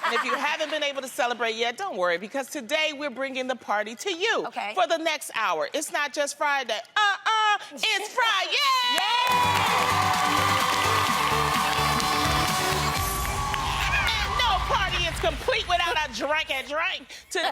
And if you haven't been able to celebrate yet, don't worry, because today we're bringing the party to you for the next hour. It's not just Friday. It's Friday. And no party is complete without a drink. Today,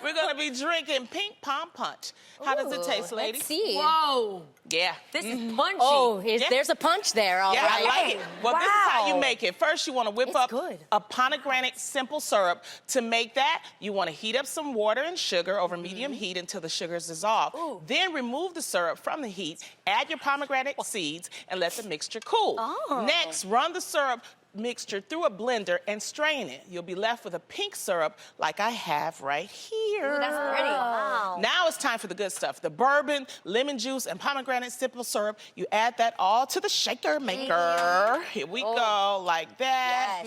we're going to be drinking pink pom punch. How does it taste, ladies? Let's see. Whoa. Yeah. This is punchy. Oh, there's a punch there, all right. I like it. Well, this is how you make it. First, you want to whip up a pomegranate simple syrup. To make that, you want to heat up some water and sugar over medium heat until the sugars dissolve. Then remove the syrup from the heat, add your pomegranate seeds, and let the mixture cool. Next, run the syrup mixture through a blender and strain it. You'll be left with a pink syrup like I have right here. Ooh, that's pretty. Wow. Now it's time for the good stuff. The bourbon, lemon juice, and pomegranate simple syrup. You add that all to the shaker maker. Here we go, like that.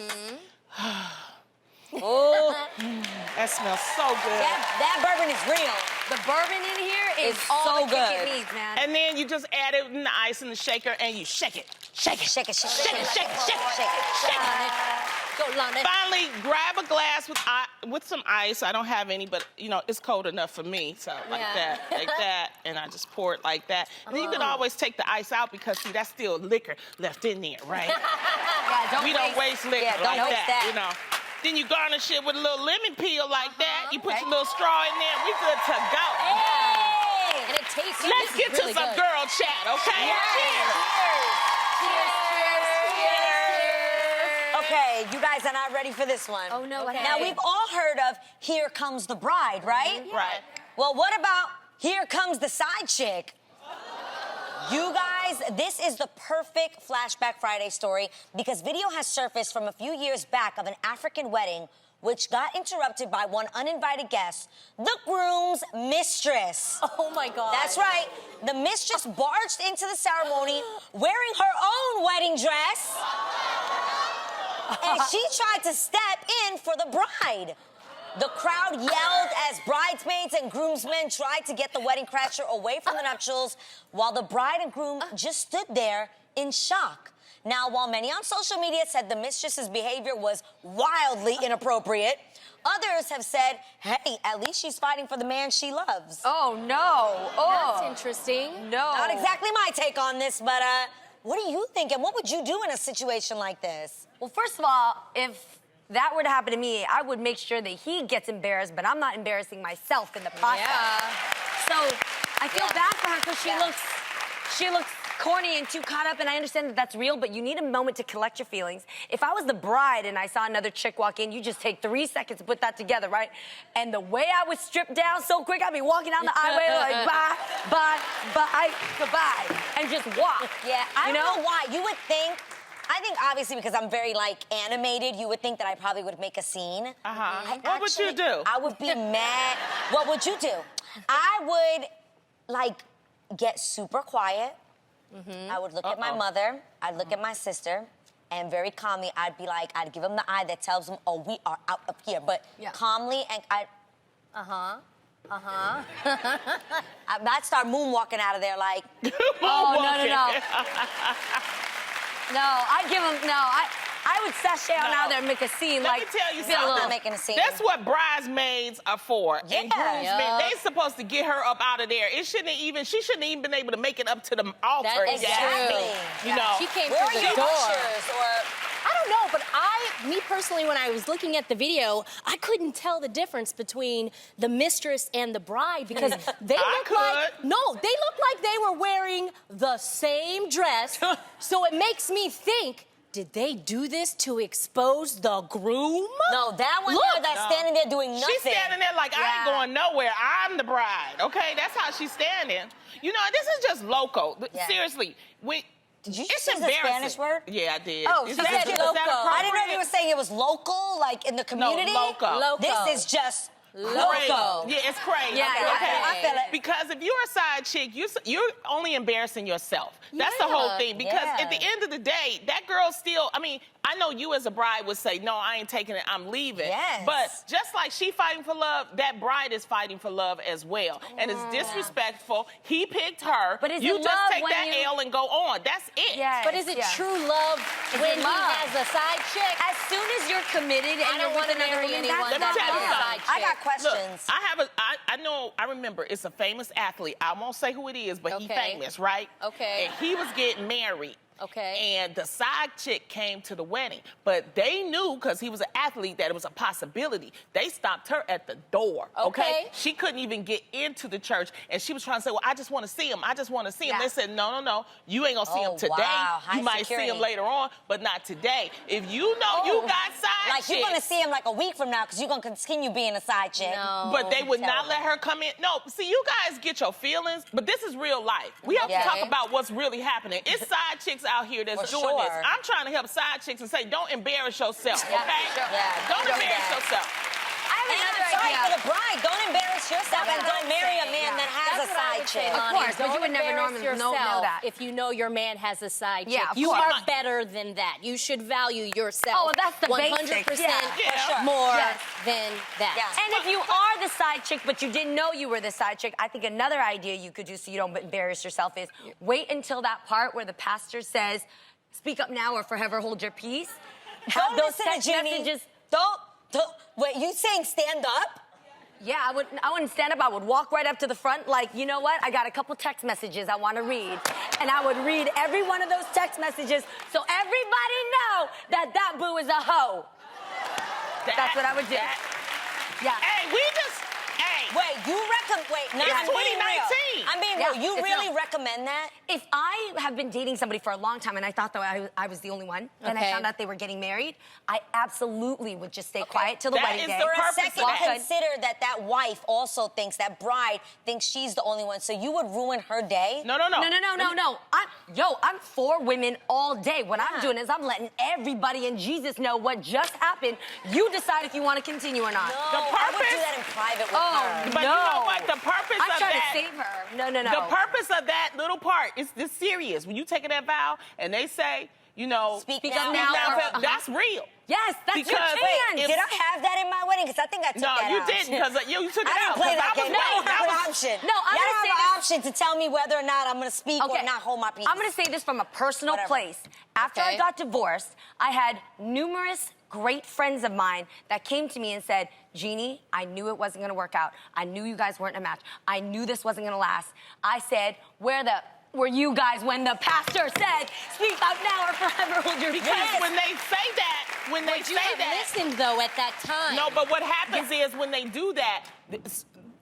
That smells so good. That bourbon is real. The bourbon in here is all so the good. kick it needs, man. And then you just add it in the ice in the shaker and you shake it. Shake it. Shake it, shake it, Shake it, shake it, shake it, shake it, shake it. Go, Lana. Finally, grab a glass with some ice. I don't have any, but you know, it's cold enough for me. So like that, and I just pour it like that. And then you can always take the ice out because see, that's still liquor left in there, right? We don't waste liquor like that, you know. Then you garnish it with a little lemon peel like that. You put your little straw in there. We good to go. And it tastes Let's get to some girl chat, okay? Cheers. Okay, you guys are not ready for this one. Oh, no. Now, we've all heard of Here Comes the Bride, right? Right. Well, what about Here Comes the Side Chick? You guys, this is the perfect Flashback Friday story because video has surfaced from a few years back of an African wedding which got interrupted by one uninvited guest, the groom's mistress. Oh, my God. That's right. The mistress barged into the ceremony wearing her own wedding dress. And she tried to step in for the bride. The crowd yelled as bridesmaids and groomsmen tried to get the wedding crasher away from the nuptials, while the bride and groom just stood there in shock. Now, while many on social media said the mistress's behavior was wildly inappropriate, others have said, hey, at least she's fighting for the man she loves. Oh, no. Oh. That's interesting. No. Not exactly my take on this, but what do you think? And what would you do in a situation like this? Well, first of all, if that were to happen to me, I would make sure that he gets embarrassed, but I'm not embarrassing myself in the process. So I feel bad for her because she looks corny and too caught up, and I understand that that's real, but you need a moment to collect your feelings. If I was the bride and I saw another chick walk in, you just take 3 seconds to put that together, right? And the way I would strip down so quick, I'd be walking down the highway like bye, goodbye, and just walk. Yeah, I don't know why. You would think, I think obviously because I'm very like animated, you would think that I probably would make a scene. What would you do? I would be mad. What would you do? I would like get super quiet. I would look at my mother, I'd look at my sister, and very calmly, I'd be like, I'd give them the eye that tells them, oh, we are out of here. But calmly, and I'd start moonwalking out of there like... No. No, I'd give him, I would sashay out there and make a scene. Let me tell you something. I'm not making a scene. That's what bridesmaids are for. And groomsmen, they supposed to get her up out of there. She shouldn't even been able to make it up to the altar. That is true. You know. She came Where through are the door. I don't know, but me personally, when I was looking at the video, I couldn't tell the difference between the mistress and the bride because they look like they were wearing the same dress. So it makes me think, did they do this to expose the groom? No, that one that's standing there doing nothing. She's standing there like, I ain't going nowhere. I'm the bride, okay? That's how she's standing. You know, this is just loco. Seriously, did you it's use the Spanish word? Yeah, I did. Oh, is she that, said is loco. that I didn't know if you were saying it was local, like in the community. No, loco. This is just loco. Yeah, it's crazy. Yeah, okay. I feel it. Because if you're a side chick, you're only embarrassing yourself. That's the whole thing. Because at the end of the day, that girl still, I mean, I know you as a bride would say, no, I ain't taking it, I'm leaving. Yes. But just like she fighting for love, that bride is fighting for love as well. And it's disrespectful. He picked her. But is you it just love take when that you- L and go on. That's it. Yes, But is it true love Is when it he love? has a side chick? As soon as you're committed and I you're don't with want to another marry woman, anyone Let me that tell you has a something. side chick. I got Look, questions. I know, I remember, it's a famous athlete. I won't say who it is, but he Okay. famous, right? Okay. And he was getting married. Okay. And the side chick came to the wedding. But they knew, because he was an athlete, that it was a possibility. They stopped her at the door, okay? She couldn't even get into the church. And she was trying to say, well, I just want to see him. I just want to see him. Yeah. They said, no, no, no. You ain't going to see him Oh, today. wow. High You might security. see him later on, but not today. If you know you got side Like, chicks. you're gonna see him like a week from now because you're gonna continue being a side chick. No. But they would not Terrible. let her come in. No, see, you guys get your feelings, but this is real life. We have Yeah. to talk about what's really happening. It's side chicks out here that's For doing sure. this. I'm trying to help side chicks and say, don't embarrass yourself, okay? Yeah, Don't don't do embarrass that. yourself. I have And I'm another sorry idea. for the bride. Don't embarrass yourself and don't marry a man that has That's a what I side would say, chick. Lonnie. Of course, but you Don't would never embarrass normally know yourself that. if you know your man has a side Yeah, chick. of You course. are better than that. You should value yourself. Oh, that's the 100% basics. Yeah, for sure. more Yes. than that. Yeah. And if you are the side chick, but you didn't know you were the side chick, I think another idea you could do so you don't embarrass yourself is wait until that part where the pastor says, speak up now or forever hold your peace. Don't those listen to text Jeannie. messages. Don't. Wait, you saying stand up? Yeah, I wouldn't stand up. I would walk right up to the front like, you know what? I got a couple text messages I want to read. And I would read every one of those text messages so everybody know that boo is a hoe. That's what I would do. Yeah. Hey, we just, Wait, you recommend? Wait, no, It's I'm being 2019. real. I'm being Yeah, real. You it's really not. recommend that? If I have been dating somebody for a long time and I thought that I was the only one, and I Okay. found out they were getting married, I absolutely would just stay quiet till the That wedding is day. the For a purpose second, of that. consider that wife also thinks, that bride thinks she's the only one. So you would ruin her day? no. No. I'm for women all day. What I'm doing is I'm letting everybody and Jesus know what just happened. You decide if you want to continue or not. No, The I would do purpose- that in private with Oh, her. But you know what? The purpose I'm of trying that. to save her. No. The purpose of that little part is this serious. When you take that vow and they say, you know, Speak Speak now. up now or- that's real. Yes, that's your Because- chance. If- Did I have that in my wedding? Because I think I took No, that you out. didn't, because you took it I out. didn't play 'cause that I was game. waiting. No, I have was- an option. No, I'm Y'all gonna have say an this- option to tell me whether or not I'm going to speak or not hold my peace. I'm going to say this from a personal Whatever. place. After I Okay. got divorced, I had numerous great friends of mine that came to me and said, Jeannie, I knew it wasn't going to work out. I knew you guys weren't a match. I knew this wasn't going to last. I said, where were you guys when the pastor said, speak out now or forever hold your peace? Because when they say that, But you have listened, though, at that time. No, but what happens is when they do that,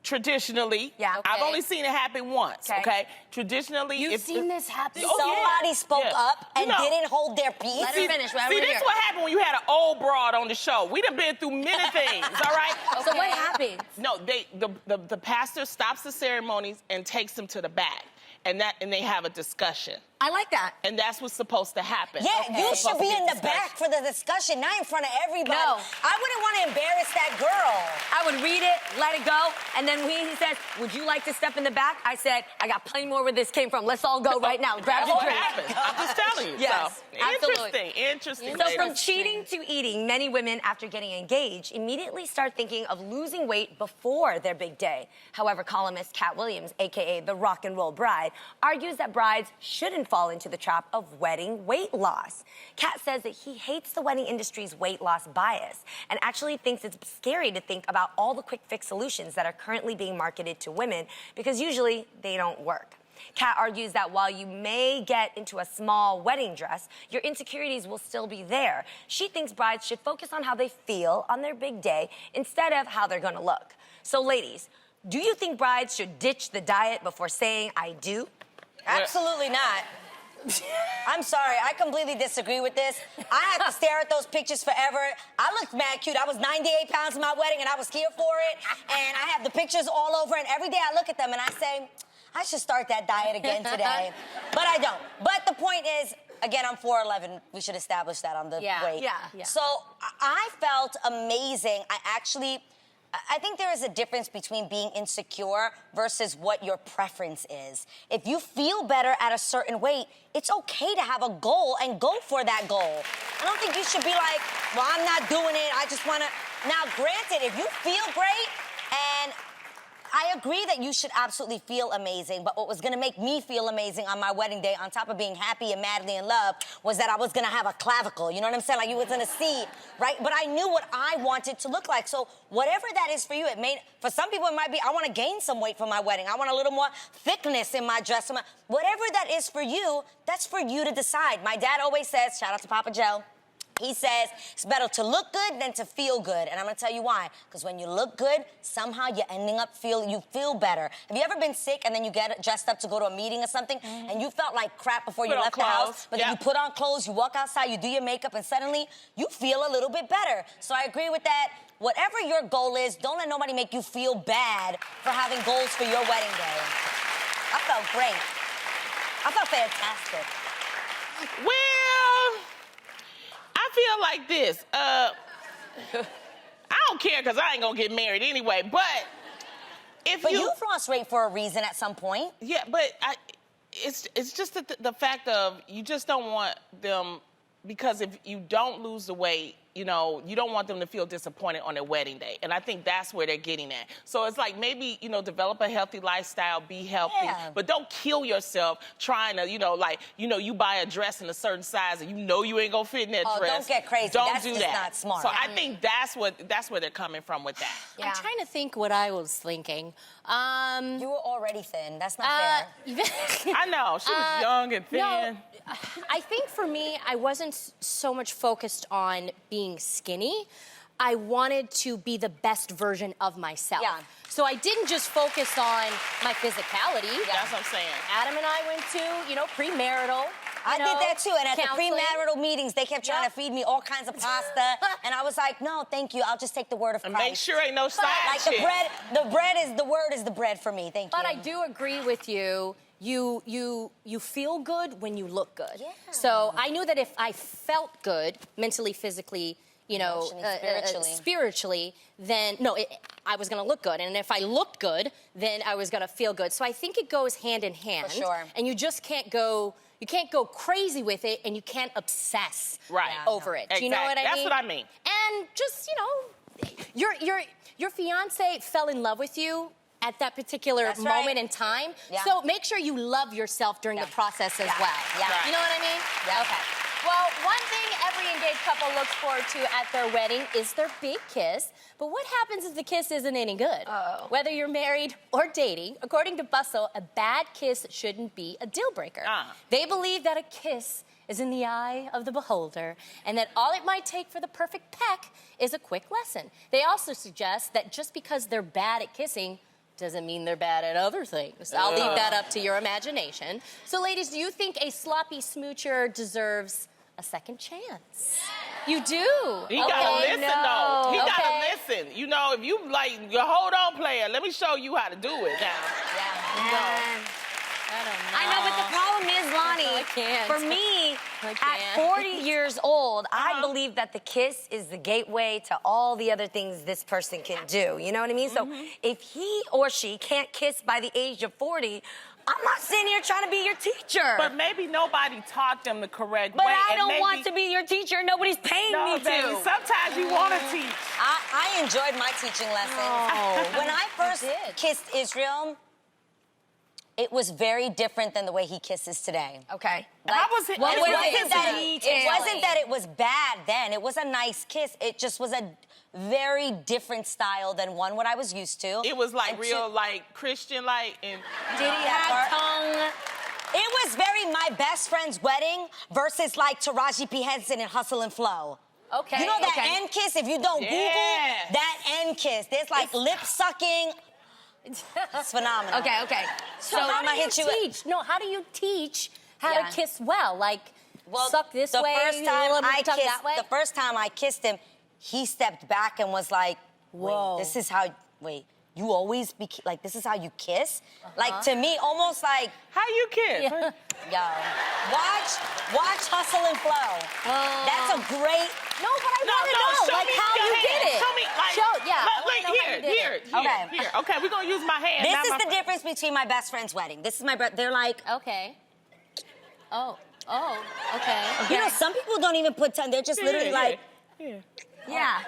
traditionally, Yeah. I've Okay. only seen it happen once, okay? Traditionally, You've seen this happen? Oh, yeah. Somebody spoke Yeah. up and You know, didn't hold their peace. Let her finish. See, this is what happened when you had an old broad on the show. We done been through many things, all right? So what happened? No, the pastor stops the ceremonies and takes them to the back, and they have a discussion. I like that. And that's what's supposed to happen. Yeah, Okay. you It's should supposed to be in the discussion. back for the discussion, not in front of everybody. No. I wouldn't want to embarrass that girl. I would read it, let it go, and then when he says, would you like to step in the back? I said, I got plenty more where this came from. Let's all go right now. Grab That's your what drink. happened. I'm just telling you. Yes, So, absolutely. Interesting. So from ladies. cheating to eating, many women, after getting engaged, immediately start thinking of losing weight before their big day. However, columnist Cat Williams, a.k.a. the rock and roll bride, argues that brides shouldn't fall into the trap of wedding weight loss. Cat says that he hates the wedding industry's weight loss bias and actually thinks it's scary to think about all the quick fix solutions that are currently being marketed to women because usually they don't work. Kat argues that while you may get into a small wedding dress, your insecurities will still be there. She thinks brides should focus on how they feel on their big day instead of how they're going to look. So ladies, do you think brides should ditch the diet before saying I do? Absolutely not. I'm sorry, I completely disagree with this. I had to stare at those pictures forever. I looked mad cute. I was 98 pounds in my wedding and I was here for it. And I have the pictures all over and every day I look at them and I say, I should start that diet again today. But I don't. But the point is, again, I'm 4'11". We should establish that on the weight. Yeah. So I felt amazing. I actually I think there is a difference between being insecure versus what your preference is. If you feel better at a certain weight, it's okay to have a goal and go for that goal. I don't think you should be like, well, I'm not doing it. I just want to. Now, granted, if you feel great, and I agree that you should absolutely feel amazing, but what was gonna make me feel amazing on my wedding day, on top of being happy and madly in love, was that I was gonna have a clavicle, you know what I'm saying? Like you was gonna see, right? But I knew what I wanted to look like. So whatever that is for you, for some people it might be, I wanna gain some weight for my wedding. I want a little more thickness in my dress. Whatever that is for you, that's for you to decide. My dad always says, shout out to Papa Joe, he says, it's better to look good than to feel good. And I'm gonna tell you why. Because when you look good, somehow you're ending up you feel better. Have you ever been sick and then you get dressed up to go to a meeting or something and you felt like crap before you left the house, but then you put on clothes, you walk outside, you do your makeup, and suddenly you feel a little bit better. So I agree with that. Whatever your goal is, don't let nobody make you feel bad for having goals for your wedding day. I felt great. I felt fantastic. Well, I feel like this. I don't care because I ain't gonna get married anyway. But But you've lost weight for a reason at some point. Yeah, but it's just the fact of you just don't want them, because if you don't lose the weight, you know, you don't want them to feel disappointed on their wedding day. And I think that's where they're getting at. So it's like maybe, you know, develop a healthy lifestyle, be healthy, but don't kill yourself trying to, you buy a dress in a certain size and you ain't gonna fit in that dress. Don't get crazy. Don't do just that. Not smart. So I think that's where they're coming from with that. I'm trying to think what I was thinking. You were already thin. That's not fair. I know. She was young and thin. No, I think for me, I wasn't so much focused on being skinny. I wanted to be the best version of myself. Yeah. So I didn't just focus on my physicality. That's what I'm saying. Adam and I went to, premarital. I did that too, and at counseling. the premarital meetings, they kept trying to feed me all kinds of pasta, and I was like, no, thank you, I'll just take the word of Christ. And make sure ain't no side Like chick. the word is the bread for me, thank you. But I do agree with you. You feel good when you look good. Yeah. So I knew that if I felt good, mentally, physically, spiritually, then I was gonna look good. And if I looked good, then I was gonna feel good. So I think it goes hand in hand. For sure. And you just can't go crazy with it, and you can't obsess over it. Do you know what I mean? That's what I mean. And just, your fiance fell in love with you at that particular moment in time. Yeah. So make sure you love yourself during the process as well. Yeah. You know what I mean? Yeah. Okay. Well, one thing every engaged couple looks forward to at their wedding is their big kiss. But what happens if the kiss isn't any good? Whether you're married or dating, according to Bustle, a bad kiss shouldn't be a deal breaker. They believe that a kiss is in the eye of the beholder, and that all it might take for the perfect peck is a quick lesson. They also suggest that just because they're bad at kissing doesn't mean they're bad at other things. I'll leave that up to your imagination. So, ladies, do you think a sloppy smoocher deserves a second chance? You do. He gotta listen, though. He gotta listen. If you hold on, player, let me show you how to do it now. I know, but the problem is, Lonnie, I can't. for me, at 40 years old, I believe that the kiss is the gateway to all the other things this person can do. You know what I mean? So if he or she can't kiss by the age of 40, I'm not sitting here trying to be your teacher. But maybe nobody taught them the correct But way. I don't want to be your teacher. Nobody's paying me to. Baby, sometimes you want to teach. I enjoyed my teaching lessons. When I first kissed Israel, it was very different than the way he kisses today. Okay. How was it? It wasn't that it was bad then. It was a nice kiss. It just was a very different style than what I was used to. It was like Christian, and Did he have tongue? It was very my best friend's wedding versus like Taraji P. Henson in Hustle and Flow. Okay. You know that end kiss? If you don't Google that end kiss, there's like lip sucking. It's phenomenal. Okay. So how do you teach? No, how do you teach how to kiss well? Suck this way, that way? The first time I kissed him, he stepped back and was like, whoa. This is how, you always be like, this is how you kiss? Like, to me, almost like... How you kiss? Yo, watch Hustle and Flow. That's a great... No, but I want to know, like, how you did it. Show me, like... Here. Okay, we're going to use my hand. This is the difference between my best friend's wedding. This is my... They're like... Okay. Okay. You know, some people don't even put tongue. They're just literally like... Yeah.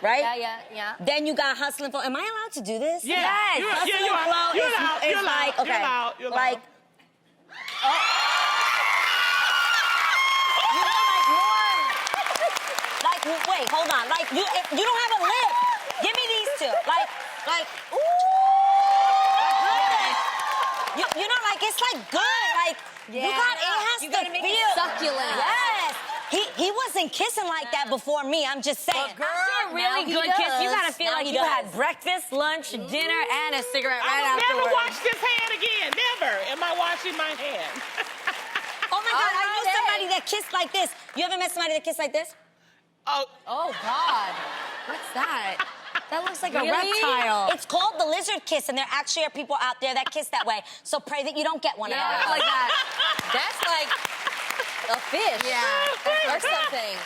Right? Yeah. Then you got Hustle and Flow. Am I allowed to do this? Yeah. Yes. Hustle and Flow is like... Okay. You're like... Wait, hold on. Like, you don't have a lip. Give me these two. Like, ooh. You know, like, it's like good. Like, it has to make feel it succulent. Yes. He wasn't kissing like that before me. I'm just saying. Girl, after a really good kiss, you gotta feel like you had breakfast, lunch, dinner, and a cigarette right afterwards. Never wash this hand again. Never am I washing my hand. Oh my God, I know somebody that kissed like this. You ever met somebody that kissed like this? Oh, God. What's that? That looks like Really? a reptile. It's called the lizard kiss, and there actually are people out there that kiss that way. So pray that you don't get one of those. Like that. That's like a fish. Yeah. Or something.